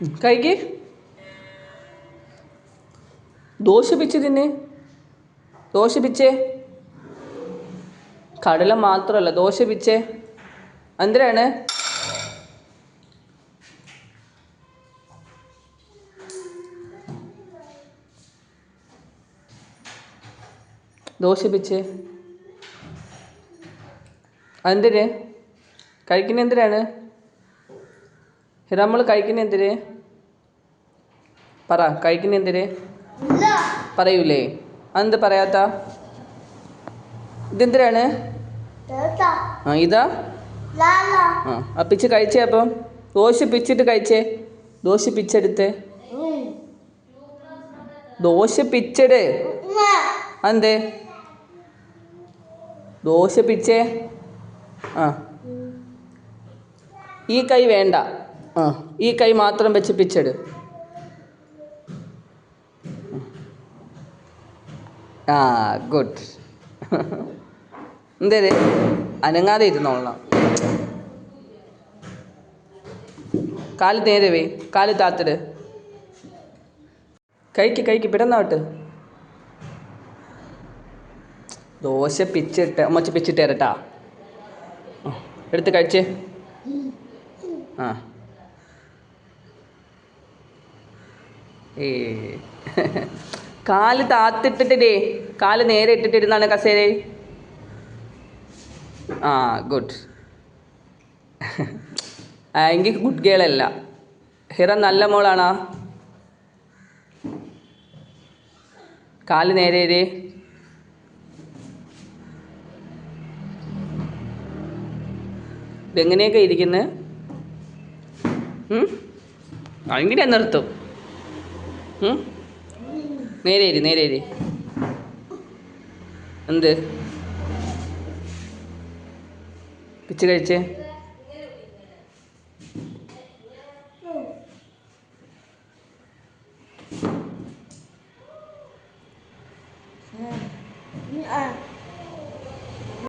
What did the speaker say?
കഴിക്ക്. ദോശ പിച്ച് തിന്നെ. ദോശ പിച്ചേ. കടല മാത്രമല്ല, ദോശ പിച്ചേ. എന്തിനാണ്? ദോശ പിച്ചേ. എന്തിന് കഴിക്കുന്ന? എന്തിനാണ് നമ്മൾ കഴിക്കുന്ന? എന്തിന് പറ. കഴിക്കുന്ന എന്തിന് പറയൂലേ? എന്ത് പറയാത്ത? ഇതെന്തിനാണ്? ഇതാ. പിച്ച് കഴിച്ചേ. അപ്പം ദോശ പിച്ചിട്ട് കഴിച്ചേ. ദോശ പിച്ചെടുത്ത്. ദോശ പിച്ചെട്. എന്തേ? ദോശ പിച്ചേ. ഈ കൈ വേണ്ട. ഈ കൈ മാത്രം വെച്ച് പിച്ചെട്. ഗുഡ്. എന്തേ? അനങ്ങാതെ ഇരുന്നോളണം. കാല് നേരെ വേ. കാല് താത്തിട്. കഴിക്ക് പിടന്നോട്ട്. ദോശ പിച്ചിട്ട് അമ്മച്ചി പിച്ചിട്ട് തരട്ടാ. എടുത്ത് കഴിച്ചേ. കാല് താത്തിട്ടിട്ടേ. കാല് നേരെ ഇട്ടിട്ടിരുന്നാണ് കസേര. ഗുഡ്. എങ്കിൽ ഗുഡ് ഗേളല്ല. ഹിറ നല്ല മോളാണോ? കാല് നേരെ. ഇതെങ്ങനെയൊക്കെ ഇരിക്കുന്നത്? അങ്ങനെ നിർത്തും. നേരെ. എന്ത് പിച്ച് കഴിച്ചേ?